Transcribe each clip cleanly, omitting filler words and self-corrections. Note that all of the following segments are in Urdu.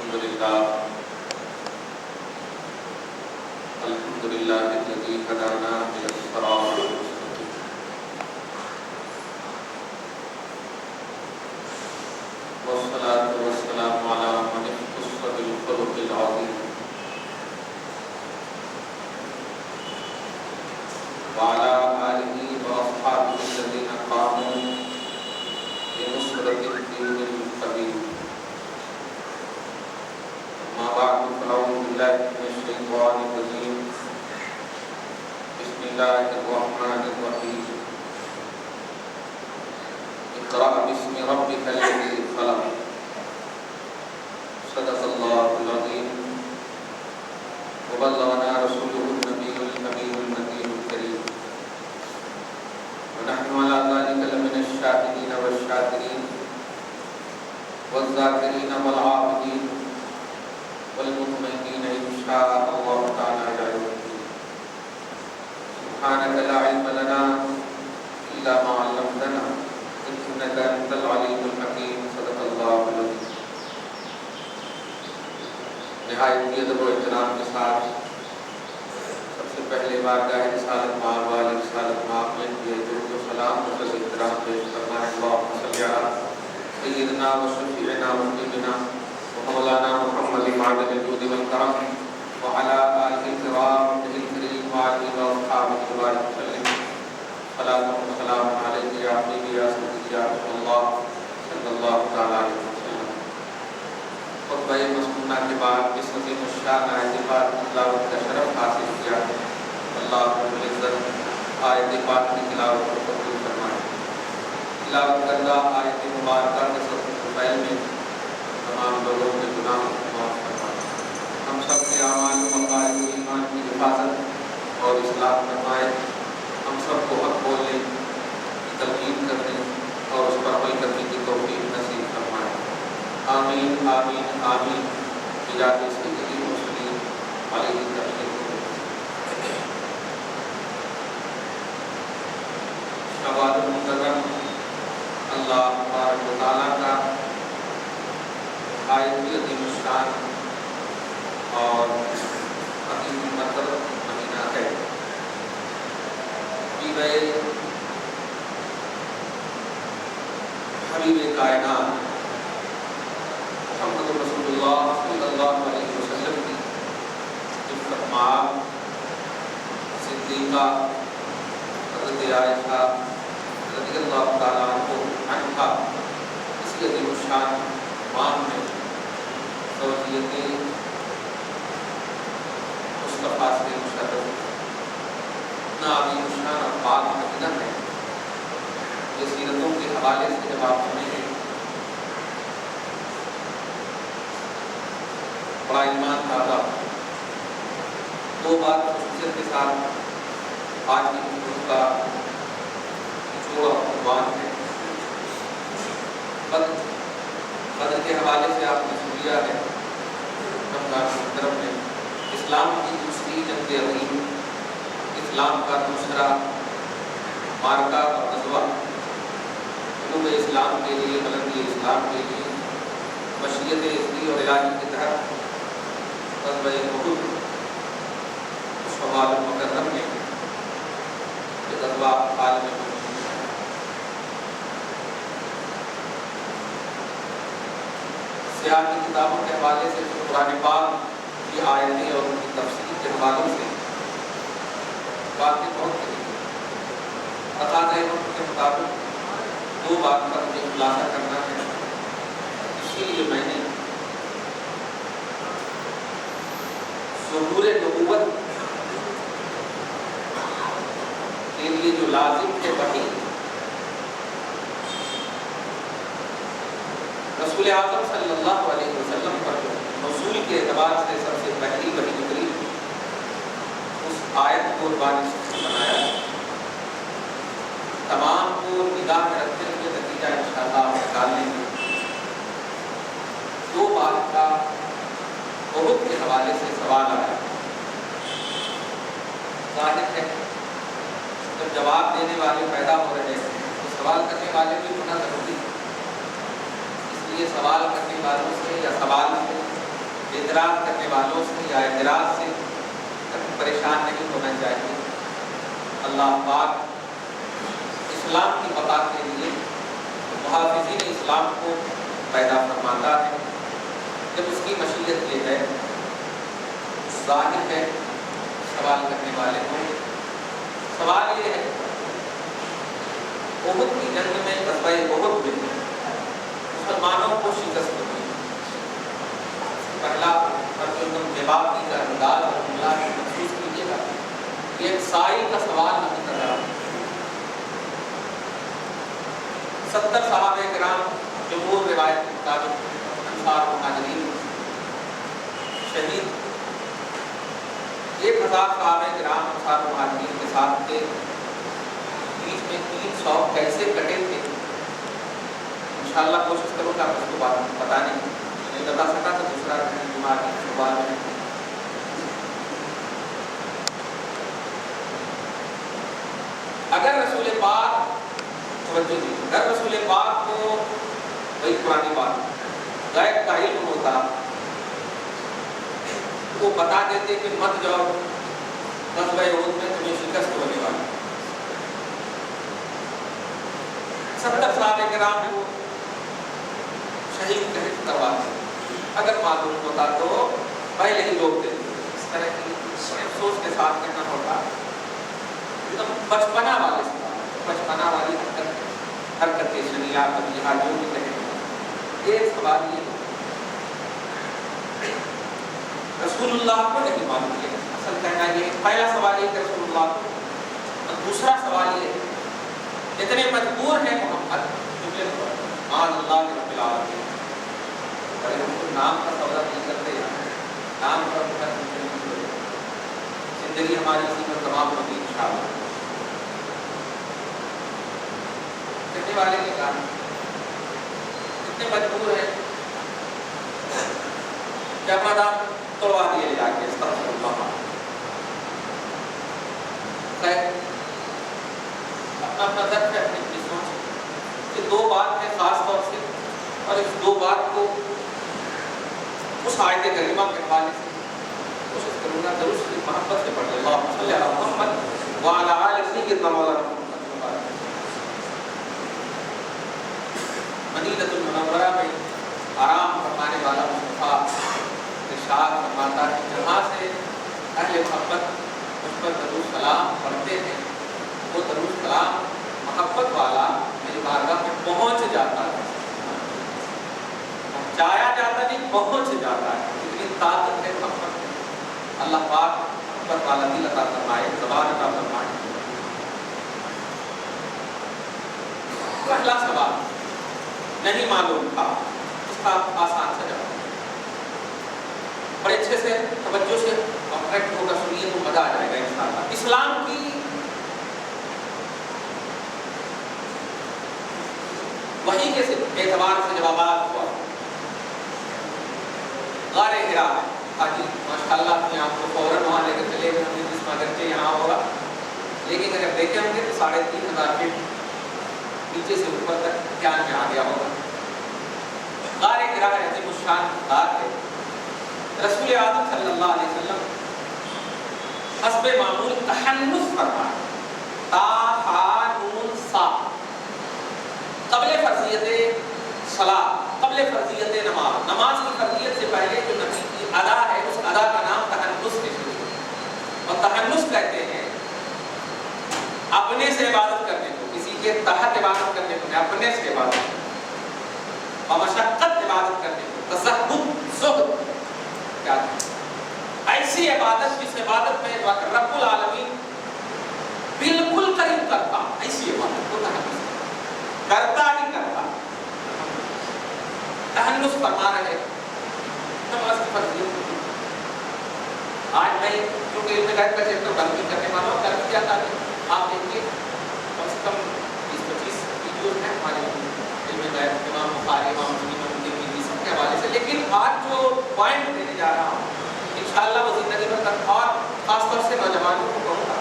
الحمد لله الذي هدانا إلى الصراط المستقيم والصلاة والسلام على من اختص بالخلق العظيم وعلى آله وأصحابه الذين قاموا بنصرة الدين القويم. أما بعد فأعوذ بالله من الشيطان الرجيم. بسم الله الرحمن الرحيم. اقرأ باسم ربك الذي خلق. صدق الله العظيم. وبلغنا رسوله النبي الأمين المتين الكريم. ونحن على ذلك لمن الشاهدين والشاكرين والذاكرين والعابدين والمطمئنين إن شاء الله تعالى إلى يوم الدين. سبحانك لا علم لنا إلا ما علمتنا إنك أنت العليم الحكيم. صدق الله العظيم. نہایت ادب و احترام کے ساتھ سب سے پہلے بارگاہ رسالت مآب والے رسالت مآب میں درود و سلام و احترام پیش کرنا ہے. اللہم صلی علی سیدنا و شفیعنا و حبیبنا مولانا محمد معدن الجود والکرم وعلى آلہ الکرام الکریم وعلی واصحابہ وبارک وسلم. صلاۃ و سلام علیک یا حبیبی یا سیدی یا رسول اللہ صلی اللہ تعالی علیہ وسلم. خطبہ مسنونہ کے بعد اس عظیم الشان آیت پاک کی تلاوت کا شرف حاصل کیا. اللہ رب العزت آیت پاک کی تلاوت کو قبول فرمائے. تلاوت کردہ آیت مبارکہ کے سب پہل میں تمام لوگوں کے گناہوں کو معاف فرمائے. ہم سب کے اعمال و عقائد و ایمان کی حفاظت اور اصلاح فرمائے. ہم سب کو حق بولنے کی تلقین کرنے اور اس پر عمل کرنے کی توفیق نصیب فرمائے. آمین آمین آمین. بجاہ سیدی المرسلین علیہ السلام. شوال المکرم اللہ تبارک و تعالیٰ کا آیت عظیم الشان اور عظیم المرتبہ مہینہ ہے. حبیب کائنات محمد رسول اللہ صلی اللہ علیہ وسلم کی عفت مآب صدیقہ حضرت عائشہ رضی اللہ تعالیٰ عنہا اسی عظیم الشان مام میں زوجیت مصطفیٰ سے مشرف اتنا عظیم الشان اور پاک مدینہ ہے. یہ سیرتوں کے حوالے سے جب آپ سنیں گے بڑا ایمان تازہ. دو بات خصوصیت کے ساتھ آج کی گفتگو کا نچوڑ عنوان ہے. قدر کے حوالے سے آپ نے سن لیا ہے رمضان محترم میں اسلام کی دوسری جنگ عظیم، اسلام کا دوسرا مارکہ اور غزوہ، جنوب اسلام کے لیے، بلندی اسلام کے لیے، مشیت اصلی اور الہی کے تحت غزوہ احد شوال المکرم میں یہ غزوہ عالم سیاہ کی کتابوں کے حوالے سے قرآن پاک کی آیتیں اور ان کی تفسیر کے حوالوں سے باتیں بہت کری. تقاضۂ وقت کے مطابق دو بات پر مجھے خلاصہ کرنا ہے. اسی لیے میں نے ظہور نبوت کے لیے جو لازم ہے وحی، رسول اعظم صلی اللہ علیہ وسلم پر جو نزول کے اعتبار سے سب سے پہلی وحی اتری، اس آیت کو عنوان بنایا. تمام کو نگاہ میں رکھتے ہوئے نتیجہ انشاءاللہ نکالنے میں دو بات کا بہت کے حوالے سے سوال آیا. ظاہر ہے جب جواب دینے والے پیدا ہو رہے ہیں تو سوال کرنے والے بھی ہونا ضروری ہے. اس لیے سوال کرنے والوں سے یا سوال سے اعتراض کرنے والوں سے یا اعتراض سے کبھی پریشان نہیں ہونا چاہیے۔ اللہ پاک اسلام کی بقا کے لیے محافظین اسلام کو پیدا فرماتا ہے۔ جب اس کی مشیت یہ ہے، ظاہر ہے سوال کرنے والے کو سوال یہ ہے، احد کی جنگ میں، غزوہ احد میں مسلمانوں کو شکست ہوئی۔ پہلا اور جو تم جوابی کا انداز اور حملہ محسوس کیجیے گا، یہ ایک سائل کا سوال نہیں کر رہا۔ 70 صحابہ کرام جمہور روایت کے مطابق انصار مہاجرین شہید، 1000 صحابہ کرام انصار مہاجرین کے ساتھ تھے، بیچ میں 300 کیسے کٹے تھے انشاءاللہ کوشش کروں گا اس کو بتانے کی، نہیں بتا سکا تو دوسرا بیماری سوال ہے۔ اگر رسول پاک توجہ دی، اگر رسول پاک کو وہی پرانی بات غیب کا علم ہوتا، وہ بتا دیتے کہ مت جاؤ غزوہ احد میں تمہیں شکست ہونے والی۔ 70 صحابہ کرام کو شہید کرواتے، اگر معلوم ہوتا تو پہلے ہی روک دیتے۔ اس طرح کی افسوس کے ساتھ کہنا ہوگا، ایک بچپنا والی حرکتیں شریعہ بدیہا جو بھی کہیں۔ ایک سوال یہ رسول اللہ کو نہیں معلوم، ہے اصل کہنا یہ پہلا سوال یہ کہ رسول اللہ کو، اور دوسرا سوال یہ اتنے مجبور ہیں محمد مان اللہ کے رب العالمین، اگر ہم کو نام کا سودا نہیں کرتے، نام پر زندگی ہماری اسی میں تمام ہوگی انشاءاللہ۔ کہنے والے کے کام اتنے مجبور ہیں کہ اپنا نام توڑوا دیے جا کے استغفر اللہ۔ خیر اپنا درد ہے، اپنی سوچ، یہ 2 بات ہے خاص طور سے، اور اس 2 بات کو اس آیت کریمہ کے حوالے سے کوشش کروں گا ضرور سے محبت سے پڑھ لیں۔ اللہم صلی علی محمد وعلی آل سیدنا مولانا محمد۔ مدینہ المنورہ میں آرام فرمانے والا مصطفیٰ ارشاد فرماتا ہے، جہاں سے اہل محبت مجھ پر درود سلام پڑھتے ہیں، وہ درود سلام محبت والا میری بارگاہ میں پہنچ جاتا ہے، پہنچایا جاتا نہیں، پہنچ جاتا ہے۔ اتنی طاقت ہے محبت۔ اللہ پاک محبت والا دل عطا فرمائے، زبان عطا فرمائے۔ پہلا سوال نہیں معلوم تھا، اس کا آسان سا جواب بڑے اچھے سے توجہ سے کمپلیکٹ ہوگا، سنیے تو مزہ آ جائے گا انشاءاللہ۔ اسلام کی وحی کے اعتبار سے جوابات ہوا غار حرا ہے۔ حاجی ماشاءاللہ اپنے آپ کو فوراً وہاں لے کر چلے گئے، ہم نے جس میں اگرچہ یہاں ہوگا لیکن اگر دیکھیں ہوں گے تو 3500 فٹ نیچے سے اوپر تک دھیان میں آ گیا ہوگا۔ غار حرا عظیم الشان غار ہے۔ رسول اعظم صلی اللہ علیہ وسلم حسب معمول تحنث فرمائے، تا ہا نون سا، قبل فرضیت صلاۃ، قبل فرضیت نماز، نماز کی فرضیت سے پہلے جو نبی کی ادا ہے اس ادا کا نام تحنث ہے، اور تحنث کہتے ہیں اپنے سے عبادت کرنے کو، کسی کے تحت عبادت کرنے کو، اپنے سے عبادت اور مشقت عبادت کرنے کو، تزہد زہد کیا ہے، ایسی عبادت جس عبادت میں رب العالمین بالکل قریب کرتا، ایسی عبادت کو تحنث کرتا ہی کرتا۔ تحنث فرما رہے نماز کی فرضیت ہوتی۔ آج میں کیونکہ علم غیب کا چیپٹر بند کرنے والا ہوں، کل کیا تھا آپ دیکھیے کم سے کم 20-25 ویڈیوز ہیں ہمارے علم غیب، امام بخاری، امام مسلم، امام ترمذی سب کے حوالے سے، لیکن آج جو پوائنٹ دینے جا رہا ہوں انشاءاللہ وہ زندگی بھر تک، اور خاص طور سے نوجوانوں کو کہوں گا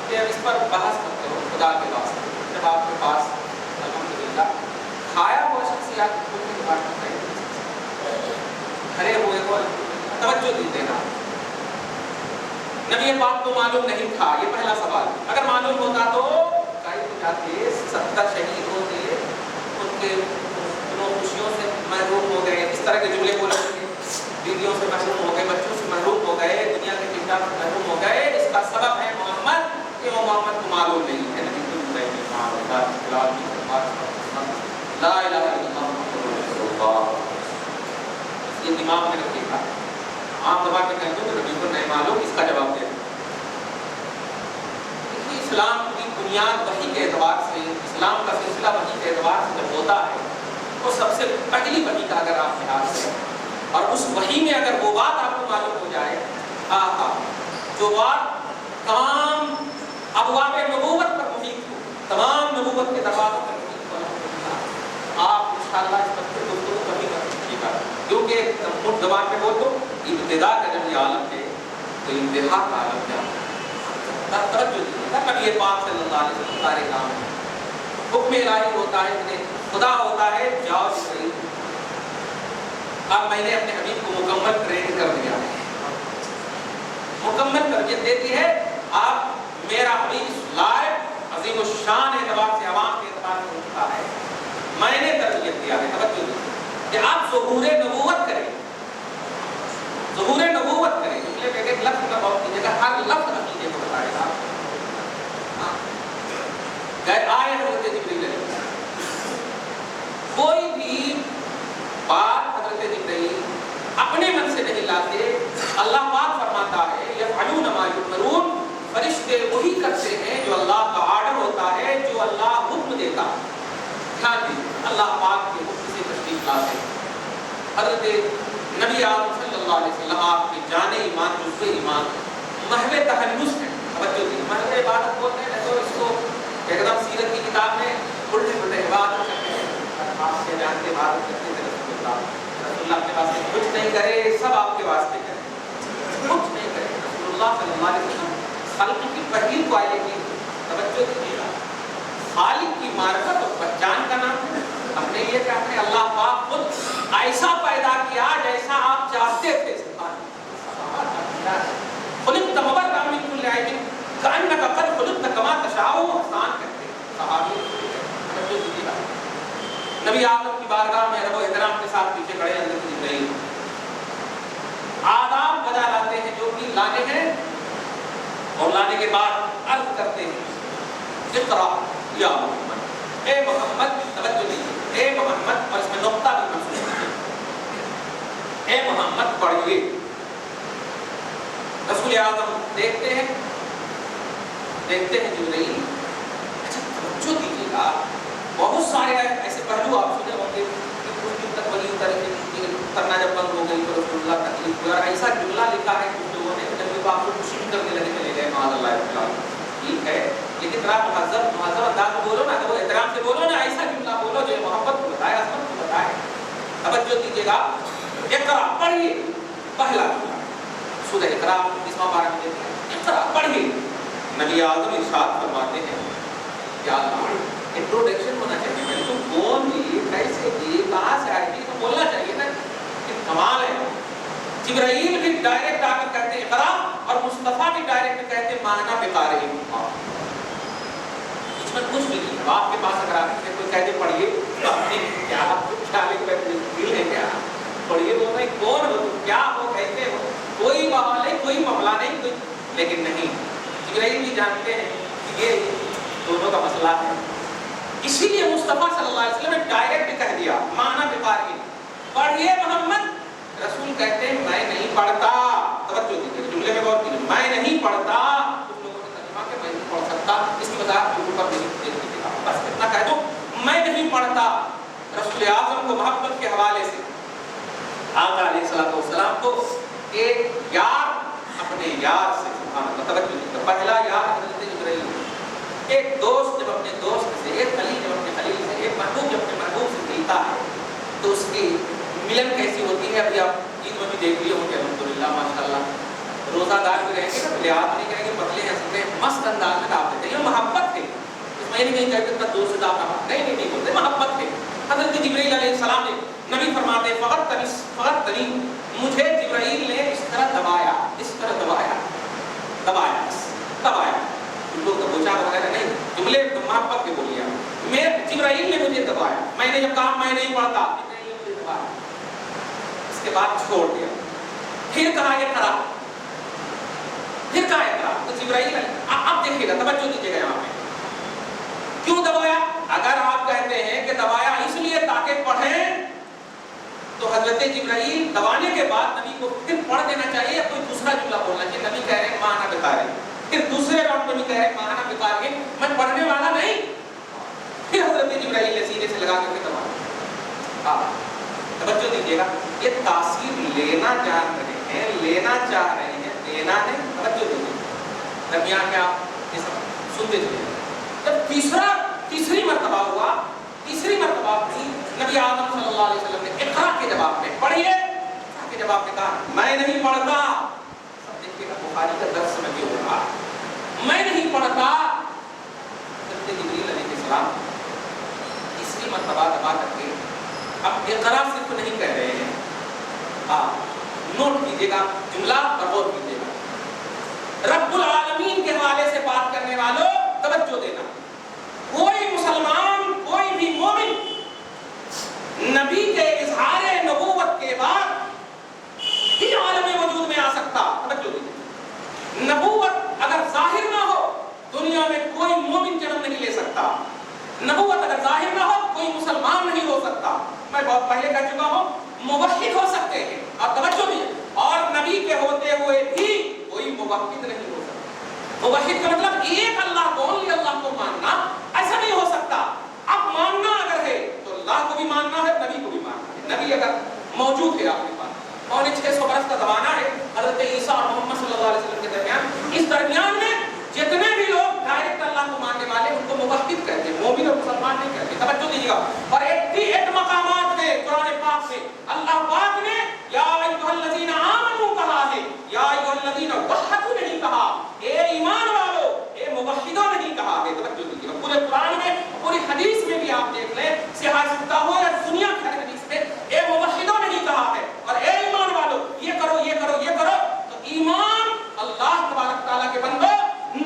کہ اب اس پر بحث مت کرو خدا کے واسطے۔ جب آپ کے پاس الحمدللہ کھایا ہوا شخصیات کو بات کرتے ہیں، کھڑے ہوئے کو توجہ دینا، نبی پاک کو معلوم نہیں تھا، یہ پہلا سوال۔ اگر معلوم ہوتا تو کئی تو جاتے 70 شہید ہوتے، ان کے خوشیوں سے محروم ہو گئے، اس طرح کے جملے بولے تھے، بیویوں سے محروم ہو گئے، بچوں سے محروم ہو گئے، دنیا کے کتاب سے محروم ہو گئے۔ اس کا سبب ہے محمد، کہ وہ محمد کو معلوم نہیں ہے۔ نبی کو لا الہ الا اللہ محمد رسول اللہ، یہ دماغ میں رکھیے گا۔ عام زبان میں کہتے ہیں تو نبی کو نہیں معلوم، اس کا جواب دیں۔ اسلام کی بنیاد وحی کے اعتبار سے، اسلام کا سلسلہ وحی کے اعتبار سے جب ہوتا ہے تو سب سے پہلی وحی کا اگر آپ لحاظ کریں اور اس وحی میں اگر وہ بات آپ کو معلوم ہو جائے، جو بات تمام ابواب نبوت پر محیط ہو، تمام نبوت کے دروازوں پر محیط ہو، آپ انشاءاللہ اس پر گفتگو کبھی کر سکیے گا، کیونکہ مٹ زبان میں بول دو ابتدا کا جب یہ عالم ہے تو انتہا کا عالم کیا ہے۔ نبی پاک صلی اللہ علیہ وسلم سارے کام ہیں، حکم الہی ہوتا ہے، خدا ہوتا ہے، جاؤ جبرائیل، اب میں نے اپنے حبیب کو مکمل ٹرین کر دیا ہے، مکمل تربیت دیتی ہے۔ آپ میرا حبیب لائق عظیم الشان اعتبار سے، عوام کے اعتبار سے ہوتا ہے، میں نے تربیت دیا ہے۔ توجہ دیجیے کہ آپ ظہور نبوت کریں، ظہور نبوت کریں، اس لیے ایک لفظ کا بہت کیجیے گا، ہر لفظ عقیدے کو بتائے گا۔ آئے حضرت جبرائیل علیہ السلام، کوئی بھی بات حضرت جبرائیل اپنے من سے نہیں لاتے، اللہ پاک فرماتا ہے یفعلون ما یؤمرون، فرشتے وہی کرتے ہیں جو اللہ کا آرڈر ہوتا ہے، جو اللہ حکم دیتا ہے۔ دھیان دیجیے، اللہ پاک کے حکم سے تشریف لاتے ہیں۔ حضرت نبی اعظم صلی اللہ علیہ وسلم آپ کی جان ایمان، جزو ایمان، محو تہنس ہے۔ توجہ دیجیے، محو عبادت بولتے ہیں تو اس کو ایک دم سیرت کی کتاب میں الٹے پلٹے عبادت کرتے ہیں، آپ سے جان کے عبادت کرتے ہیں رسول اللہ کے واسطے کچھ نہیں کرے، سب آپ کے واسطے کرے، کچھ نہیں کرے۔ رسول اللہ صلی اللہ علیہ وسلم خلق کی پہلی کوالٹی، توجہ دیجیے گا، خالق کی معرفت اور پہچان کا نام ہے۔ ہم نے یہ کہ ہم نے اللہ پاک خود ایسا پیدا کیا جیسا آپ چاہتے تھے۔ خلقت مبرأ من کل عیب کأنک قد خلقت کما تشاء، احسان کرتے صحابی۔ توجہ دیجیے گا، نبی اعظم کی بارگاہ میں ادب و احترام کے ساتھ پیچھے کھڑے حضرت جبرائیل آداب بجا لاتے ہیں جو کہ لانے ہیں، اور لانے کے بعد عرض کرتے ہیں اقرا یا محمد، اے محمد، توجہ دیجیے، اے محمد، اور اس میں نقطہ بھی منصوب ہے، اے محمد پڑھیے۔ رسول اعظم دیکھتے ہیں جبرائیل، اچھا توجہ دیجیے گا، بہت سارے ایسے پہلو آپ سنے ہوں گے کہ کچھ دن تک ولی کرنا جب بند ہو گئی تو رسول اللہ تکلیف ہوئی، اور ایسا جملہ لکھا ہے کچھ لوگوں نے جب بھی آپ کو خوشی کرنے لگے چلے گئے معاذ اللہ، ٹھیک ہے، لیکن آپ مہذب انداز میں بولو نا، وہ احترام سے بولو نا، ایسا جملہ بولو جو محبت کو بتائے، عظمت کو بتائے۔ توجہ دیجیے گا، اقرا پڑھیے، پہلا جملہ سورہ اقرا 20واں پارہ میں دیکھیں، اقرا پڑھیے۔ نبی اعظم ارشاد فرماتے ہیں، یا اللہ انٹروڈکشن ہونا چاہیے، میں تو کون جی، کیسے جی، کہاں سے آئے گی، تو بولنا چاہیے نا، کہ کمال ہے۔ جبرائیل بھی ڈائریکٹ آ کر کہتے ہیں اقرا، اور مصطفیٰ بھی ڈائریکٹ کہتے ہیں مانا بقارئ، اس میں کچھ بھی نہیں ہے۔ آپ کے پاس اگر آ کے کوئی کہتے پڑھیے تو اپنے کیا دل ہے کیا پڑھیے، وہ میں کون ہو، کیا ہو، کہتے ہو، کوئی معاملہ نہیں، کوئی معاملہ نہیں، کوئی، لیکن نہیں، جبرائیل بھی جانتے ہیں کہ یہ دونوں کا مسئلہ ہے، اسی لیے مصطفیٰ صلی اللہ علیہ وسلم نے ڈائریکٹ کہہ دیا مانا بقارئ، پڑھیے محمد۔ رسول کہتے ہیں میں نہیں پڑھتا، توجہ دیجیے جملے میں غور کیجیے، میں نہیں پڑھتا، کچھ لوگوں نے ترجمہ کہ میں نہیں پڑھ سکتا، اس کی وضاحت یوٹیوب پر دیکھ لیجیے گا، بس اتنا کہہ دو میں نہیں پڑھتا۔ رسول اعظم کو محبت کے حوالے سے آقا علیہ السلام کو ایک یار اپنے یار سے، سبحان اللہ، توجہ دیجیے، پہلا یار حضرت جبرائیل، ایک دوست جب اپنے دوست سے، ایک خلیل جب اپنے خلیل سے، ایک محبوب جب اپنے محبوب سے ملتا ہے تو اس کی ملن کیسی ہوتی ہے؟ ابھی آپ عید میں بھی دیکھ لیے ہوں گے، الحمدللہ ماشاءاللہ، روزہ دار بھی رہیں گے نا، لحاظ نہیں کریں گے، پتلے ہیں سکتے مست انداز میں آپ دیتے ہیں، یہ محبت ہے، اس میں نہیں کہتے تھا دوست دا نہیں بولتے، محبت ہے۔ حضرت جبرائیل علیہ السلام نے، نبی فرماتے فقط تنی، مجھے جبرائیل نے طرح دبایا، اس طرح دبایا، دبایا بس دبایا، لوگ دبوچا وغیرہ نہیں، جملے محبت کے بولیا، میں جبرائیل نے مجھے دبایا، میں نے جب کہا میں نہیں پڑھتا، جبرائیل نے مجھے دبایا، اس کے بعد چھوڑ دیا، پھر کہا یہ کرا، پھر کہا یہ کرا، تو جبرائیل اب دیکھیے گا، توجہ دیجیے گا یہاں پہ کیوں دبایا؟ اگر آپ کہتے ہیں کہ دبایا اس لیے تاکہ پڑھیں، تو حضرت جبرائیل دبانے کے بعد نبی کو پھر پڑھ دینا چاہیے یا کوئی دوسرا جملہ بولنا چاہیے؟ نبی کہہ رہے ہیں مانا بتا رہے، پھر دوسرے راؤنڈ میں بھی کہہ رہے ہیں مانا بتا رہے، میں پڑھنے والا نہیں، پھر حضرت جبرائیل نے سینے سے لگا کر کے دبایا۔ توجہ دیجیے گا، یہ تاثیر لینا جان رہے ہیں، لینا چاہ رہے ہیں، لینا ہے، توجہ دیجیے، درمیان میں آپ یہ سب سنتے چلے۔ جب تیسری مرتبہ ہوا، تیسری مرتبہ نبی آدم صلی اللہ علیہ وسلم نے اقرا کے جواب میں پڑھیے، اقرا کے جواب میں کہا میں نہیں پڑھتا، سب دیکھیے گا بخاری کا درس میں کیوں ہو رہا، میں نہیں پڑھتا۔ حضرت جبریل علیہ السلام تیسری مرتبہ دبا کر کے اب اقرا صرف نہیں کہہ رہے ہیں، نوٹ کیجیے گا جملہ اور غور کیجیے گا، رب العالمین کے حوالے سے بات کرنے والوں توجہ دینا، کوئی مسلمان، کوئی بھی مومن نبی کے اظہار نبوت کے بعد ہی عالم وجود میں آ سکتا، توجہ دیجیے، نبوت اگر ظاہر نہ ہو دنیا میں کوئی مومن جنم نہیں لے سکتا، نبوت اگر ظاہر نہ ہو کوئی مسلمان نہیں ہو سکتا، میں بہت پہلے کہہ چکا ہوں، موحد ہو سکتے ہیں، اور توجہ دیجیے، اور نبی کے ہوتے ہوئے بھی کوئی موحد نہیں ہو سکتا۔ موحد کا مطلب ایک اللہ کو، only اللہ کو ماننا، ایسا نہیں ہو سکتا۔ اب ماننا اگر ہے تو اللہ کو بھی ماننا ہے، نبی کو بھی ماننا ہے، نبی اگر موجود ہے آپ کے پاس، 650 برس کا زمانہ ہے حضرت عیسیٰ اور محمد صلی اللہ علیہ وسلم کے درمیان، اس درمیان میں جتنے بھی لوگ ڈائریکٹ اللہ کو ماننے والے ان کو موحد کہتے ہیں، مومن اور مسلمان نہیں کہتے، توجہ دیجیے گا۔ اور ایک مقامات میں قرآن پاک میں اللہ پاک نے یا ایھا الذین آمنوا کہا ہے، یا ایھا الذین وحدوا نہیں کہا، اے ایمان والو، اے موحدوں نہیں کہا ہے، توجہ دیجیے گا۔ پورے قرآن میں، پوری حدیث میں بھی آپ دیکھ لیں، صحیح ستہ ہو یا دنیا کی ہر حدیث میں اے موحدوں نہیں کہا ہے، اور اے ایمان والو یہ کرو یہ کرو یہ کرو۔ تو ایمان اللہ تبارک تعالیٰ کے بندو،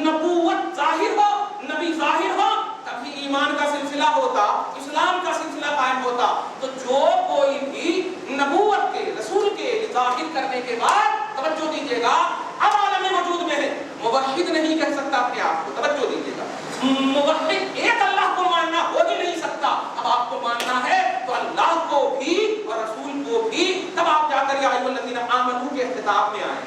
نبوت ظاہر ہو، نبی ظاہر ہو، تبھی ایمان کا سلسلہ ہوتا، اسلام کا سلسلہ قائم ہوتا۔ تو جو کوئی بھی نبوت کے، رسول کے ظاہر کرنے کے بعد، توجہ دیجیے گا، اب عالم وجود میں ہے، موحد نہیں کہہ سکتا اپنے آپ کو، توجہ دیجیے گا، موحد ایک اللہ کو ماننا ہو ہی نہیں سکتا۔ اب آپ کو ماننا ہے تو اللہ کو بھی اور رسول کو بھی، تب آپ جا کر یا ایھا الذین آمنوا کے خطاب میں آئیں،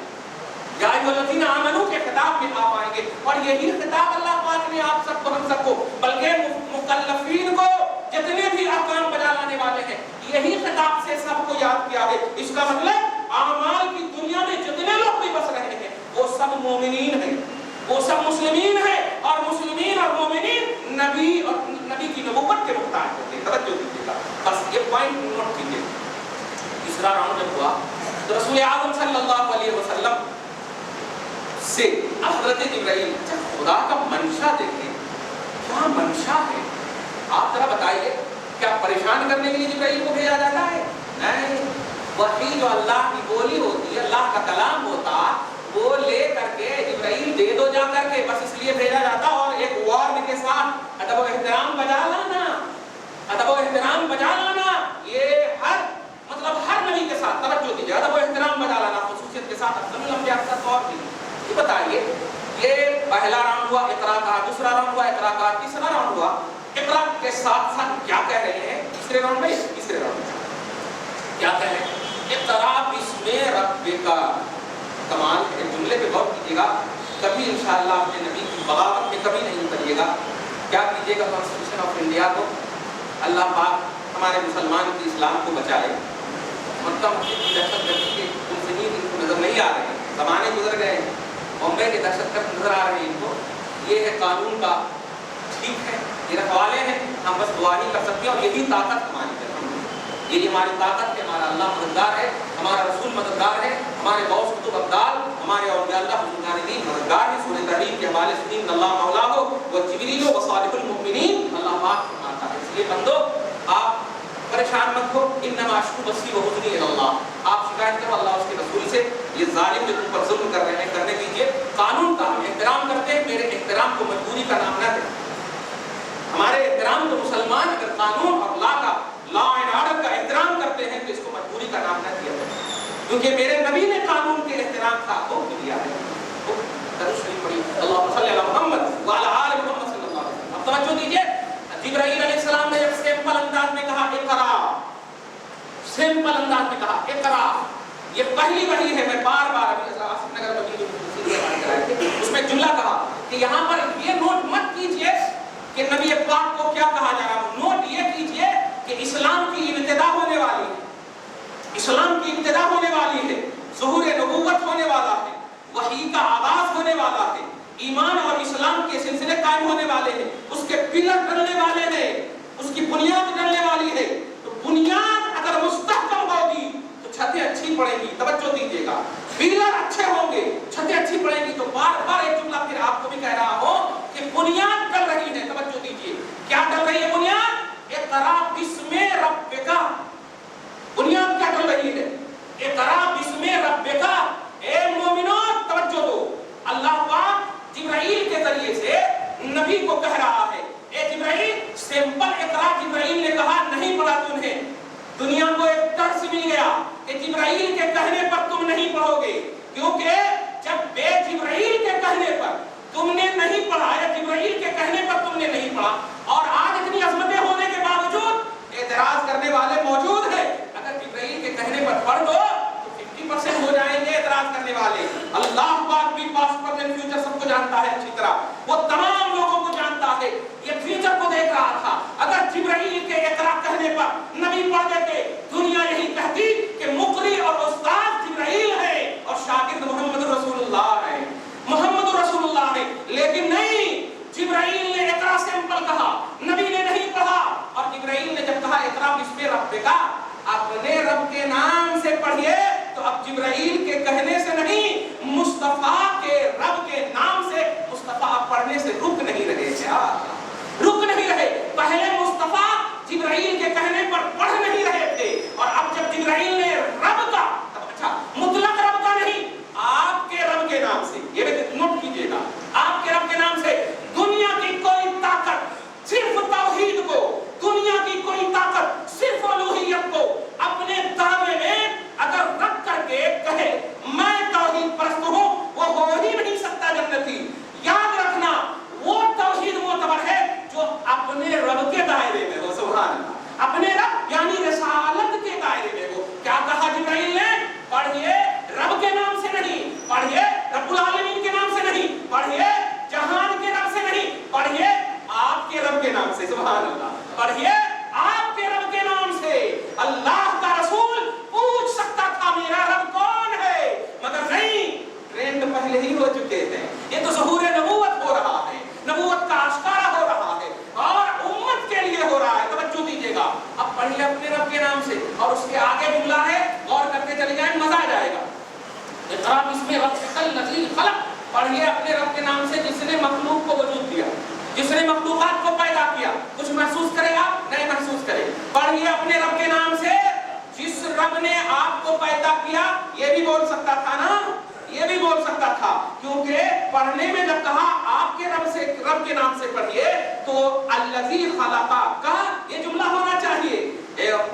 یا ایھا الذین آمنوا کے خطاب میں آپ آئیں گے، اور یہی خطاب اللہ پاک نے آپ سب کو، ہم سب کو، بلکہ مکلفین کو، جتنے بھی احکام بجا لانے والے ہیں، یہی خطاب سے سب کو یاد کیا ہے۔ اس کا مطلب اعمال کی دنیا میں جتنے لوگ بھی بس رہے ہیں وہ سب مومنین ہیں، وہ سب مسلمین ہیں، اور مسلمین اور مومنین نبی اور نبی کی نبوت کے محتاج ہوتے ہیں، توجہ دیجیے گا، بس یہ پوائنٹ نوٹ کیجیے۔ تیسرا راؤنڈ جب ہوا تو رسول اعظم صلی اللہ علیہ وسلم سے حضرت جبرائیل، خدا کا منشا دیکھیں، کیا منشا ہے، آپ ذرا بتائیے، کیا پریشان کرنے کے لیے جبرائیل کو بھیجا جاتا ہے؟ نہیں، وحی جو اللہ کی بولی ہوتی ہے، اللہ کا کلام ہوتا، وہ لے کر کے جبرائیل دے دو جا کر کے، بس اس لیے بھیجا جاتا، اور ایک وارن کے ساتھ ادب و احترام بجا لانا، ادب و احترام بجا لانا، یہ مطلب ہر نبی کے ساتھ، توجہ دیجیے، ادب و احترام بجا لانا خصوصیت کے ساتھ افضل الانبیاء کے ساتھ اور بھی۔ یہ بتائیے، یہ پہلا راؤنڈ ہوا اقرا کا، دوسرا راؤنڈ ہوا اقرا کا، تیسرا راؤنڈ ہوا اقرا کے ساتھ ساتھ کیا کہہ رہے ہیں تیسرے راؤنڈ میں؟ تیسرے راؤنڈ میں کیا کہہ رہے ہیں؟ اقرا باسم ربک، کمال ہے، جملے پہ غور کیجیے گا، کبھی انشاءاللہ اپنے نبی کی بغاوت میں کبھی نہیں اتریے گا۔ کیا کیجیے گا، کانسٹیٹیوشن آف انڈیا کو اللہ پاک ہمارے مسلمان کی اسلام کو بچائے، مکہ مسجد کی دہشت گردی کے منفرین ان کو نظر نہیں آ رہے ہیں، زمانے گزر گئے ہیں، بمبئی کے دہشت گرد نظر آ رہے ہیں ان کو، یہ ہے قانون کا، ٹھیک ہے، یہ رکھوالے ہیں، ہم بس دعا ہی کر سکتے ہیں، اور یہی طاقت ہماری ہے، یہ ہماری طاقت ہے، ہمارا اللہ مددگار ہے، ہمارا رسول مددگار ہے، ہمارے غوث قطب ابدال، ہمارے اولیاء اللہ بزرگان دین مددگار ہیں۔ سورہ تحریم کے حوالے سے ان اللہ مولا ہو و جبریل و صالح المؤمنین، اللہ پاک فرماتا ہے۔ اس لیے بندو، آپ پریشان مت ہو، انما اشکو بثی و حزنی الی اللہ، آپ شکایت کرو اللہ اس کے رسول سے، یہ ظالم جو تم پر ظلم کر رہے ہیں کرنے دیجیے، قانون کا ہم احترام کرتے ہیں، میرے احترام کو مجبوری کا نام نہ دیں، ہمارے احترام کو مسلمان اگر قانون اور لا اینڈ آرڈر کا احترام کرتے ہیں تو اس کو مجبوری کا نام نہ دیا جائے، کیونکہ میرے نبی نے قانون کے احترام کا حکم دیا ہے۔ درود شریف پڑھیے، اللہم صلی علی محمد وعلی آل محمد صلی اللہ علیہ وسلم۔ اب توجہ دیجیے، جبرائیل علیہ السلام نے جب سمپل انداز میں کہا اقرا، سمپل انداز میں کہا اقرا، یہ پہلی وحی ہے، میں بار بار ابھی آصف نگر میں اس میں جملہ کہا کہ یہاں پر یہ نوٹ مت کیجئے کہ نبی پاک کو کیا کہا جا رہا ہے، نوٹ یہ کیجئے کہ اسلام کی ابتدا ہونے والی ہے، اسلام کی ابتدا ہونے والی ہے، ظہور نبوت ہونے والا ہے، وحی کا آغاز ہونے والا ہے، ایمان اور اسلام کے سلسلے قائم ہونے والے ہیں، اس کے پلر ڈلنے والے ہیں، اس کی بنیاد ڈلنے والی ہے، تو بنیاد اگر مستحکم ہوگی تو چھتیں اچھی پڑیں گی، توجہ دیجیے گا، پلر اچھے ہوں گے چھتیں اچھی پڑیں گی، تو بار بار ایک جملہ پھر آپ کو بھی کہہ رہا ہوں کہ بنیاد ڈل رہی ہے، توجہ دیجیے، کیا ڈل رہی ہے بنیاد؟ اقرا بسم ربک، بنیاد کیا ڈل رہی ہے؟ اقرا بسم ربک، اے مومنون توجہ دو، اللہ پاک جبرائیل کے ذریعے سے نبی کو کہہ رہا ہے، اے جبرائیل سمپل اقرا جبرائیل نے کہا نہیں پڑھا تمہیں، دنیا کو ایک درس مل گیا کہ جبرائیل کے کہنے پر تم نہیں پڑھو گے، کیونکہ جب بے جبرائیل کے کہنے پر تم نے نہیں پڑھا یا جبرائیل کے کہنے پر تم نے نہیں پڑھا، اور آج اتنی عظمتیں ہونے کے باوجود اعتراض کرنے والے موجود ہیں، اگر جبرائیل کے کہنے پر پڑھ دو تو 50% ہو جائیں گے اعتراض کرنے والے، اللہ پاک بھی پاسٹ پریزنٹ فیوچر سب کو جانتا ہے اچھی طرح، وہ تمام لوگوں کو جانتا ہے، یہ فیوچر کو دیکھ رہا تھا، اگر جبرائیل کے اقرا کہنے پر نبی پڑھ دیتے، دنیا یہی کہتی کہ مقری اور استاد جبرائیل ہے اور شاگرد محمد رسول اللہ ہے، محمد رسول اللہ ہے، لیکن نہیں، جبرائیل نے اقرا سمپل کہا، نبی نے نہیں پڑھا، اور جبرائیل نے جب کہا اقرا بسم ربک، اپنے رب کے نام سے پڑھیے، تو اب جبرائیل کے کہنے سے نہیں، مصطفیٰ کے رب کے نام سے مصطفیٰ پڑھنے سے رک نہیں رہے، رک نہیں رہے، پہلے مصطفیٰ جبرائیل کے کہنے پر پڑھ نہیں رہے تھے، اور اب جب جبرائیل نے رب کا، اچھا مطلق رب کا نہیں، آپ کے رب کے نام سے، یہ بھی نوٹ کیجئے گا، آپ کے رب کے نام سے، دنیا کی کوئی طاقت صرف توحید کو، دنیا کی کوئی طاقت صرف الوہیت کو اپنے دعوے میں اگر رکھ کر کے کہے میں توحید پرست ہوں، وہ ہو ہی نہیں سکتا جنتی، یاد رکھنا وہ توحید معتبر ہے جو اپنے رب کے دائرے میں ہو، سبحان اللہ، اپنے رب یعنی رسالت کے دائرے میں ہو، کیا کہا جبرائیل نے؟ پڑھئے رب کے نام سے نہیں، پڑھئے رب العالمین کے نام سے نہیں، پڑھئے جہان کے رب سے نہیں، پڑھئے آپ کے رب کے نام سے، سبحان اللہ، پڑھئے آپ کے رب کے نام سے، اللہ کا رسول پوچھ سکتا تھا میرا رب کون ہے، مگر نہیں، ٹرینڈ پہلے ہی ہو چکے ہیں، یہ تو ظہور نبوت ہو رہا ہے، نبوت کا آشکارا ہو رہا ہے، اور امت کے لیے ہو رہا ہے، توجہ دیجیے گا، اب پڑھیے اپنے رب کے نام سے، اور اس کے آگے جملہ ہے، غور کرتے چلے جائیں مزہ آ جائے گا، اقرا بسم ربک الذی خلق، پڑھیے اپنے رب کے نام سے جس نے مخلوق کو وجود دیا، جس نے مخلوقات کو پیدا کیا، کچھ محسوس کرے گا؟ نہیں محسوس کرے، پڑھیے اپنے رب کے نام سے جس رب نے آپ کو پیدا کیا، یہ بھی بول سکتا تھا نا، یہ بھی بول سکتا تھا، کیونکہ پڑھنے میں جب کہا آپ کے رب کے نام سے پڑھیے تو الذی خلق کا یہ جملہ ہونا چاہیے،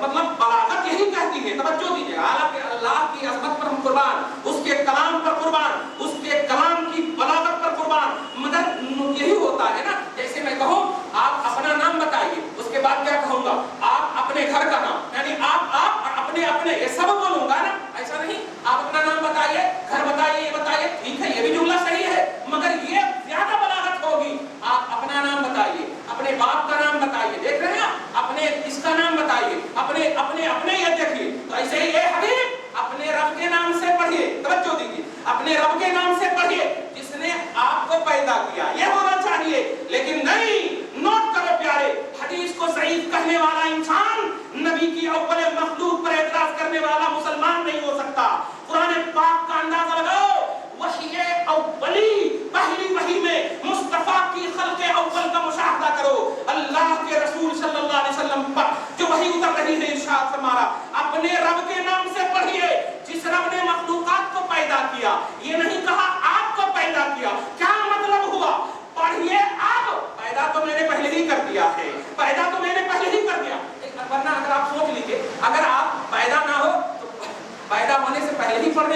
مطلب بلاغت یہی کہتی ہے، توجہ دیجیے، حالانکہ اللہ کی عظمت پر ہم قربان، اس کے کلام پر قربان، اس کے کلام کی بلاغت پر قربان، مگر یہی ہوتا ہے نا، جیسے میں کہوں آپ اپنا نام بتائیے، اس کے بعد کیا کہوں گا، آپ اپنے گھر کا نام، یعنی آپ اور اپنے یہ سب بولوں گا نا، ایسا نہیں، آپ اپنا نام بتائیے، گھر بتائیے، یہ بتائیے، ٹھیک ہے یہ بھی جملہ صحیح ہے، مگر یہ زیادہ بلاغت ہوگی، آپ اپنا نام بتائیے، اپنے باپ کا نام بتائیے، دیکھ رہے ہیں اپنے اس کا نام بتائیے، اپنے یہ دیکھیے، تو ایسے ہی اے حبیب اپنے رب کے نام سے پڑھیے، توجہ دیجیے، اپنے رب کے نام سے پڑھیے جس نے آپ کو پیدا کیا، یہ ہونا چاہیے، لیکن نہیں، نوٹ کرو پیارے، حدیث کو ضعیف کہنے والا انسان نبی کی اول مخلوق پر اعتراض کرنے والا مسلمان نہیں ہو سکتا، قرآن پاک کا اندازہ لگاؤ، وحی اولی، پہلی وحی میں مصطفیٰ کی خلق اول کا مشاہدہ کرو، اللہ کے رسول صلی اللہ علیہ وسلم پر جو وحی اتر رہی ہے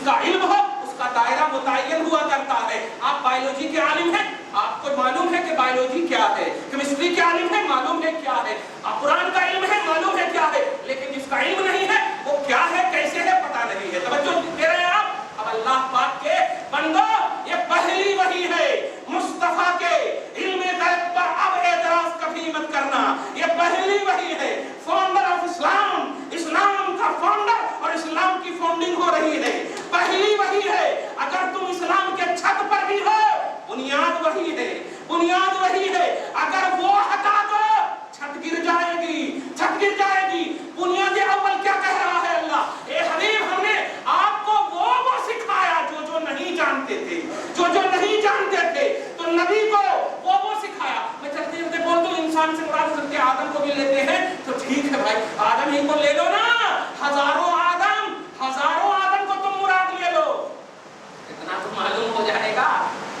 جس کا علم ہو اس کا دائرہ متعین ہوا کرتا ہے. آپ بایولوجی کے عالم ہیں, آپ کو معلوم ہے کہ بایولوجی کیا ہے, کیمسٹری کے عالم ہے, معلوم ہے کیا ہے, قرآن کا علم ہے, معلوم ہے کیا ہے, لیکن جس کا علم نہیں ہے وہ کیا ہے, کیسے ہے, پتہ نہیں ہے. توجہ دے رہے ہیں آپ. اب اللہ پاک کے بندو, یہ پہلی وحی ہے مصطفیٰ کے علم غیب پر اب اعتراض کبھی مت کرنا. یہ پہلی وحی ہے, فاؤنڈر آف اسلام, اسلام کا فاؤنڈر اور اسلام کی فاؤنڈنگ ہو رہی ہے, پہلی وحی ہے. اگر تم اسلام کے چھت پر بھی ہو, بنیاد وہی ہے, بنیاد وہی ہے. اگر وہ ہٹا دو چھت گر جائے گی, چھت گر جائے گی. بنیاد اول کیا کہہ رہا ہے اللہ؟ اے حبیب, ہم نے آپ کو وہ سکھایا جو نہیں جانتے تھے, جو نہیں جانتے تھے, تو نبی کو وہ سکھایا. میں چلتے چلتے بول دوں انسان سے مراد حضرت آدم کو بھی لیتے ہیں تو ٹھیک ہے بھائی, آدم ہی کو لے لو نا, ہزاروں آدم کو تم مراد لے لو. اتنا تو معلوم ہو جائے گا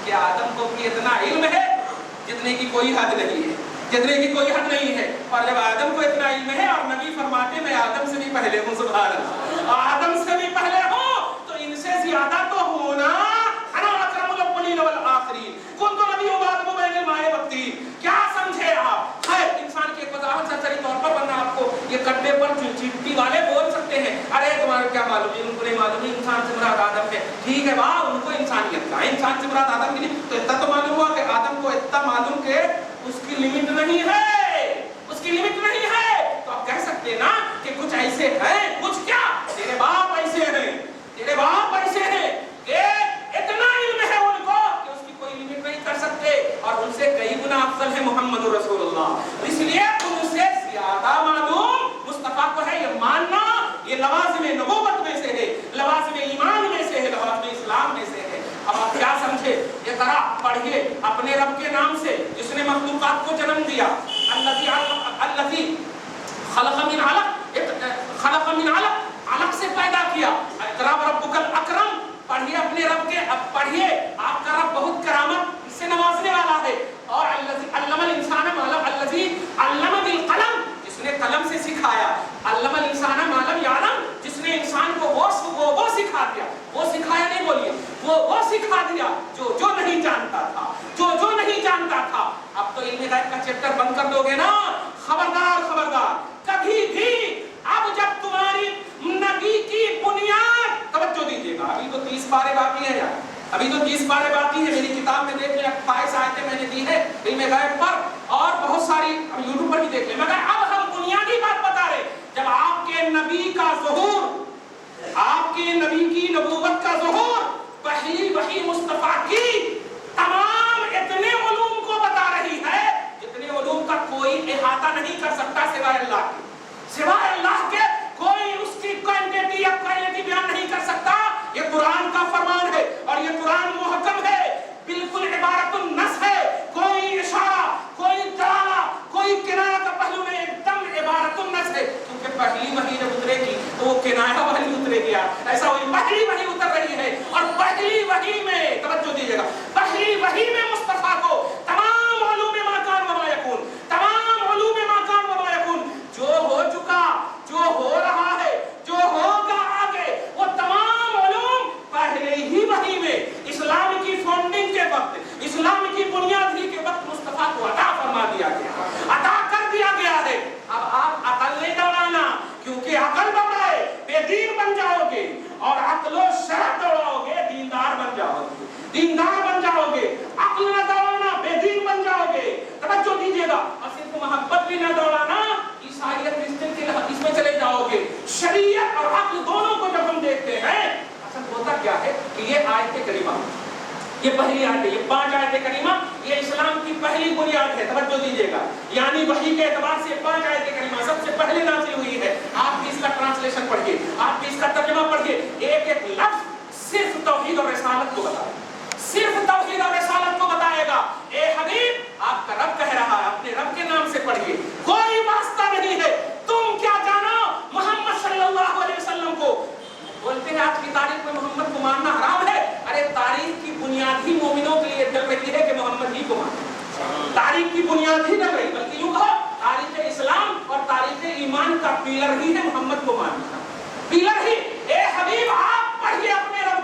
کہ آدم کو بھی اتنا علم ہے جتنے کی کوئی حد نہیں ہے, جتنے کی کوئی حد نہیں ہے. اور جب آدم کو اتنا علم ہے اور نبی فرماتے میں آدم سے بھی پہلے ہوں, سبحان اللہ, آدم سے بھی پہلے ہوں, تو ان سے زیادہ تو ہونا. انا اکرم الاولین والآخرین کنت نبی بعد بین الماء والطین. کیا سمجھے آپ؟ خیر, انسان کی ایک وضاحت سرسری طور پر, ورنہ آپ کو یہ کٹے پر چپٹی والے بول سکتے ہیں ارے تمہارا کیا معلوم ہے, ان کو نہیں معلوم ہے انسان سے مراد آدم ہے. ٹھیک ہے واہ, ان کو انسانیت کا, انسان سے مراد آدم کی نہیں, تو اتنا تو معلوم ہوا کہ آدم کو اتنا معلوم کہ اس کی لمٹ نہیں ہے, اس کی لمٹ نہیں ہے. تو آپ کہہ سکتے نا کہ کچھ ایسے ہیں, کچھ کیا, تیرے باپ ایسے ہیں, تیرے باپ ایسے ہیں کہ اتنا علم ہے ان کو کہ اس کی کوئی لمٹ نہیں کر سکتے, اور ان سے کئی گنا افضل ہے محمد رسول اللہ. اس لیے ان سے زیادہ معلوم مصطفیٰ کو ہے. یہ ماننا یہ لوازم نبوت میں سے ہے, لوازم ایمان میں سے ہے, لوازم اسلام میں سے ہے. اب آپ کیا سمجھے؟ یہ ذرا پڑھیے اپنے رب کے نام سے جس نے مخلوقات کو جنم دیا. الذی خلق من علق, خلق من علق, علق سے پیدا کیا. اقرا ربک الاکرم, پڑھیے اپنے رب کے, اب پڑھیے آپ کا رب بہت کرامت سے نوازنے والا ہے. اور الذی علم الانسان ما لم, الذی علم بالقلم, جس نے قلم سے سکھایا. علم الانسان ما لم یعلم, جس نے انسان کو وہ سکھا دیا, وہ سکھایا نہیں بولیے, وہ سکھا دیا جو نہیں جانتا تھا, جو نہیں جانتا تھا. اب تو علم غیب کا چیپٹر بند کر دو گے نا, خبردار خبردار, کبھی بھی اب جب تمہاری نبی کی بنیاد, توجہ دیجیے گا, ابھی تو 30 پارے باقی ہیں یار, ابھی تو 30 پارے باقی ہیں. میری کتاب میں دیکھ لیں 28 آیتیں میں نے دی ہے علم غیب پر, اور بہت ساری اب یوٹیوب پر بھی دیکھ لیں. مگر اب ہم بنیادی بات بتا رہے, جب آپ کے نبی کا ظہور, آپ کے نبی کی نبوت کا ظہور, پہلی وحی مصطفیٰ کی تمام اتنے علوم کو بتا رہی ہے جتنے علوم کا کوئی احاطہ نہیں کر سکتا سوائے اللہ کے, سوائے اللہ کے کوئی اس کی کوانٹٹی یا کوالٹی بیان نہیں کر سکتا. یہ قرآن کا فرمان ہے اور یہ قرآن محکم ہے, بالکل عبارت النص ہے, کوئی اشارہ, کوئی دلالہ, کوئی کنایہ کا پہلو نہیں, ایک دم عبارت النص ہے. کیونکہ پہلی وحی جب اترے گی تو وہ کنایہ وحی اترے گی, ایسا وہی پہلی وحی اتر رہی ہے. اور پہلی وحی میں توجہ دیجیے گا, پہلی وحی میں مصطفیٰ کو تمام علوم ما کان و ما یکون, تمام علوم ما کان و ما یکون, جو ہو چکا, جو ہو رہا ہے, جو ہوگا آگے, وہ تمام علوم پہلے ہی وحی میں اسلام کی فاؤنڈنگ کے وقت, اسلام کی بنیاد ہی کے وقت مصطفیٰ کو عطا فرما دیا گیا, عطا کر دیا گیا ہے. اب آپ عقل نہیں دوڑانا, کیونکہ عقل دوڑائے بے دین بن جاؤ گے, اور عقل و شرع دوڑاؤ گے دیندار بن جاؤ گے, دیندار بن جاؤ گے. عقل نہ دوڑانا بے دین بن جاؤ گے. توجہ دیجیے گا, اور صرف محبت بھی نہ دوڑانا, عیسائیت کرسچن کے حدیث میں چلے جاؤ گے. شریعت اور عقل دونوں کو جب ہم دیکھتے ہیں, اصل ہوتا کیا ہے کہ یہ آیت کریمہ, یہ پہلی آیت ہے, یہ 5 آیت کریمہ, یہ اسلام کی پہلی بنیاد ہے. توجہ دیجیے گا, یعنی وحی کے اعتبار سے 5 آیت کریمہ سب سے پہلے نازل ہوئی ہے. آپ بھی اس کا ٹرانسلیشن پڑھیے, آپ بھی اس کا ترجمہ پڑھیے. ایک ایک لفظ صرف توحید اور رسالت کو بتائے, صرف توحید اور رسالت کو بتائے گا. اے حبیب, آپ کا رب کہہ رہا ہے, اپنے رب کے نام سے پڑھیے, کوئی واسطہ نہیں ہے. تم کیا جانو محمد صلی اللہ علیہ وسلم کو. بولتے ہیں آج کی تاریخ میں محمد کو ماننا حرام ہے. ارے تاریخ کی بنیاد ہی مومنوں کے لیے ڈل رہی ہے کہ محمد ہی کو ماننا, تاریخ کی بنیاد ہی ڈل رہی, بلکہ یوں کہو تاریخ اسلام اور تاریخ ایمان کا پیلر ہی ہے محمد کو ماننا, پیلر ہی. اے حبیب, آپ پڑھیے اپنے رب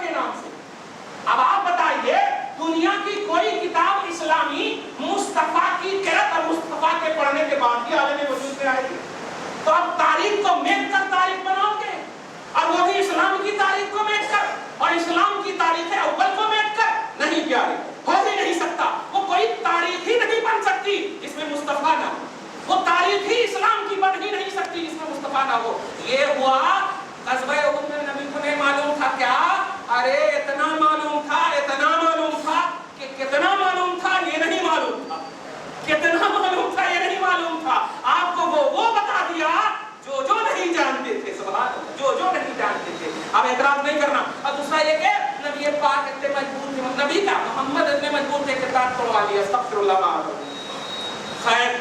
ٹھیک ہے محمد اتنے مجبور تھے کہ دانت توڑوا لیا استغفراللہ معاذ خیر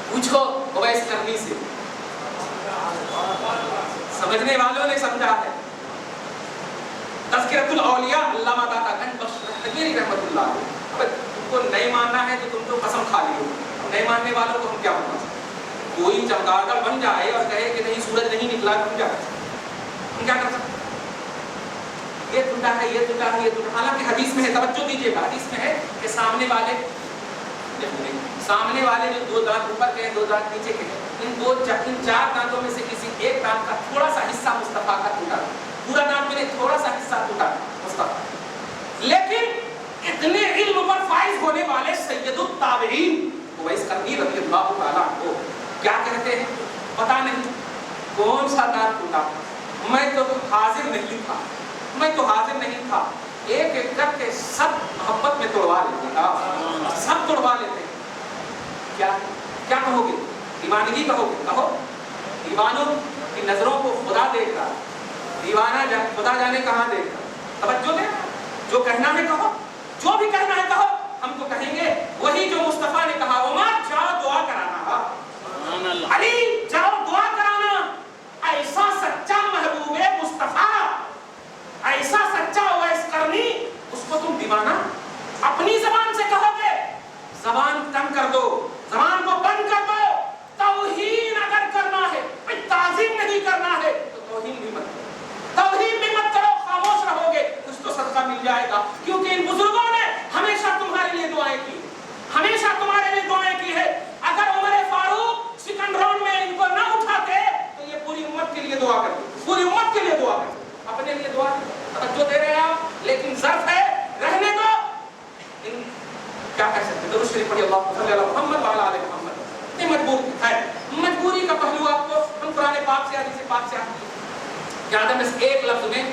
پوچھو اویس کرنی سے سمجھنے والوں نے سمجھا ہے تذکرۃ الاولیاء علامہ داتا گنج بخش رحمتگیری رحمۃ اللہ علیہ اب تم کو نہیں ماننا ہے تو تم تو قسم کھا لیو نہیں ماننے والوں کو ہم کیا بتا سکتے کوئی چمگادڑ بن جائے اور کہے کہ نہیں سورج نہیں نکلا تو ہم کیا کر سکتے یہ ٹوٹا ہے یہ ٹوٹا ہے یہ ٹوٹا حالانکہ حدیث میں ہے توجہ دیجیے گا حدیث میں ہے کہ سامنے والے جو دو دانت اوپر کے ہیں دو دانت نیچے کے ہیں ان چار دانتوں میں سے کسی ایک دانت کا تھوڑا سا حصہ مصطفیٰ کا ٹوٹا پورا دانت میں تھوڑا سا حصہ ٹوٹا مصطفیٰ لیکن اتنے علم پر فائز ہونے والے سید التابعین اویس قرنی رضی اللہ تعالیٰ عنہ کیا کہتے ہیں پتہ نہیں کون سا دانت ٹوٹا میں تو حاضر نہیں تھا ایک ایک کر کے سب محبت میں توڑوا لیتے ہیں سب توڑوا لیتے ہیں کیا کہو گے دیوانگی کہو گے کہو دیوانوں کی نظروں کو خدا دیکھ رہا دیوانہ خدا جانے کہاں دیکھ رہا توجہ دے جو کہنا ہے کہو جو بھی کہنا ہے کہو ہم تو کہیں گے وہی جو مصطفیٰ نے کہا عمر جاؤ دعا کرانا علی جاؤ دعا کرانا ایسا سچا محبوب مصطفیٰ ایسا سچا اویس قرنی اس کو تم دیوانہ اپنی زبان سے کہو گے زبان تنگ کر دو زبان کو بند کر دو توہین اگر کرنا ہے تعظیم نہیں کرنا ہے تو توہین بھی مت کرو توہین بھی مت کرو خاموش رہو گے کچھ تو صدقہ مل جائے گا کیونکہ ان بزرگوں نے ہمیشہ تمہارے لیے دعائیں کی ہمیشہ تمہارے لیے دعائیں کی ہے اگر عمر فاروق سیکنڈ راؤنڈ میں ان کو نہ اٹھاتے تو یہ پوری امت کے لیے دعا کرتے پوری امت کے لیے دعا کرتے اپنے لیے دعا توجہ دے رہے ہیں آپ لیکن ظرف ہے رہنے دو کیا کہہ سکتے درود شریف پڑھی اللہ صلی اللہ محمد وعلی آل محمد یہ مجبور ہے مجبوری کا پہلو آپ کو ہم قرآن پاک سے حدیث پاک سے یاد ہے بس ایک لفظ میں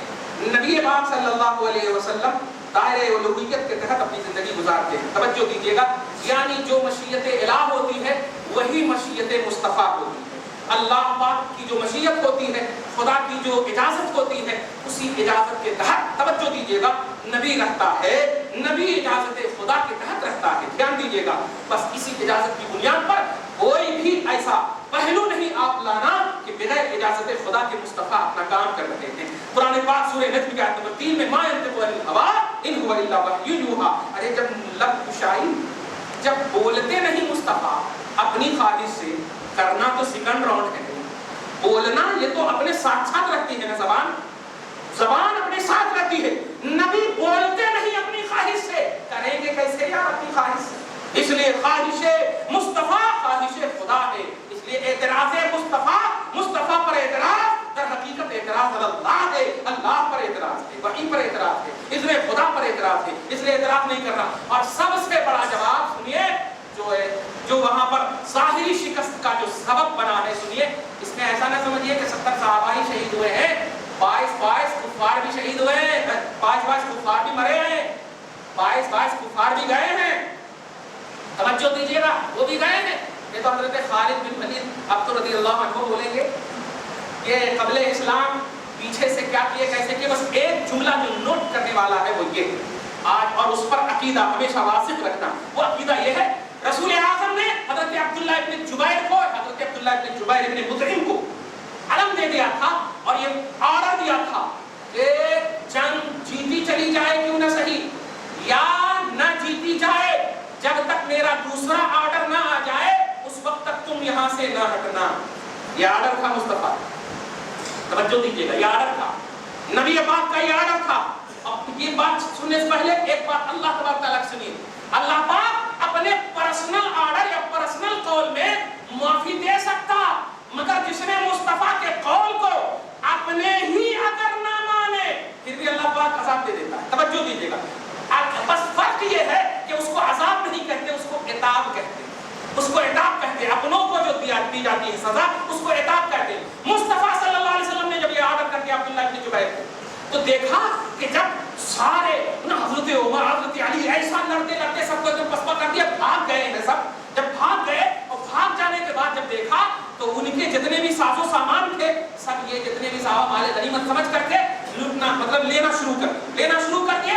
نبی پاک صلی اللہ علیہ وسلم دائرہ الوہیت کے تحت اپنی زندگی گزارتے ہیں توجہ دیجیے گا یعنی جو مشیت الہ ہوتی ہے وہی مشیت مصطفیٰ ہوتی ہے اللہ پاک کی جو مشیت ہوتی ہے خدا کی جو اجازت ہوتی ہے اسی اجازت کے تحت توجہ دیجیے گا نبی رہتا ہے نبی اجازت خدا کے تحت رہتا ہے دھیان دیجیے گا بس اسی اجازت کی بنیاد پر کوئی بھی ایسا پہلو نہیں آپ لانا کہ بغیر اجازت خدا کے مصطفیٰ اپنا کام کر رہے ہیں قرآن پاک سورہ نجم کی آیت نمبر 3 میں ما ينطق عن الهوى ان هو الا وحی یوحی ارے جب لب کشائی جب بولتے نہیں مصطفیٰ اپنی خواہش سے کرنا تو سیکنڈ راؤنڈ ہے بولنا یہ تو اپنے ساتھ ساتھ رکھتی ہے نا زبان اپنے ساتھ رہتی ہے نبی بولتے نہیں اپنی خواہش سے کریں گے کیسے یار اپنی خواہش سے اس لیے خواہش مصطفیٰ خواہش خدا ہے اس لیے اعتراض مصطفیٰ پر اعتراض در حقیقت اعتراض اللہ ہے اللہ پر اعتراض ہے وحی پر اعتراض ہے اس لیے خدا پر اعتراض ہے اس لیے اعتراض نہیں کرنا اور سب سے بڑا جواب سنیے جو وہاں پر ظاہری شکست کا جو سبب بنا ہے سنیے اس میں ایسا نہ سمجھیے کہ 70 صحابہ ہی شہید ہوئے ہیں 22 کفار بھی شہید ہوئے ہیں 5 کفار بھی مرے ہیں 22 کفار بھی گئے ہیں توجہ دیجیے گا وہ بھی گئے ہیں یہ تو حضرت خالد بن ولید اب تو رضی اللہ عنہ بولیں گے یہ قبل اسلام پیچھے سے کیا کیے کیسے کیے بس ایک جملہ جو نوٹ کرنے والا ہے وہ یہ آج اور اس پر عقیدہ ہمیشہ واثق رکھنا وہ عقیدہ یہ ہے رسول اعظم نے حضرت عبداللہ ابن جبیر کو حضرت عبداللہ ابن جبیر ابن مطعم کو علم دے دیا تھا اور یہ آرڈر دیا تھا کہ جنگ جیتی چلی جائے کیوں نہ صحیح یا نہ جیتی جائے جب تک میرا دوسرا آرڈر نہ آ جائے اس وقت تک تم یہاں سے نہ ہٹنا یہ آرڈر تھا مصطفیٰ توجہ دیجیے گا یہ آرڈر تھا نبی پاک کا یہ آرڈر تھا اب یہ بات سننے سے پہلے ایک بات اللہ تبارک تعالیٰ سنیے اللہ پاک اپنے پرسنل آرڈر یا پرسنل قول میں معافی دے سکتا مگر جس نے مصطفیٰ کے قول کو اپنے ہی اگر نہ مانے پھر بھی اللہ پاک عذاب دے دیتا ہے توجہ دیجیے گا بس فرق یہ ہے کہ اس کو عذاب نہیں کہتے اس کو عتاب کہتے اس کو عتاب کہتے اپنوں کو جو دی جاتی ہے سزا اس کو عتاب کہتے مصطفیٰ صلی اللہ علیہ وسلم نے جب یہ آرڈر کر دیا عبداللہ ابن جبیر کو تو دیکھا کہ جب سارے حضرت عمر حضرت علی ایسا لڑتے سب کو پسپا کر دیا بھاگ گئے ہیں سب جب بھاگ گئے اور بھاگ جانے کے بعد جب دیکھا تو ان کے جتنے بھی ساز و سامان تھے سب یہ جتنے بھی صحابہ مال غنیمت سمجھ کر کے لوٹنا مطلب لینا شروع کر دیے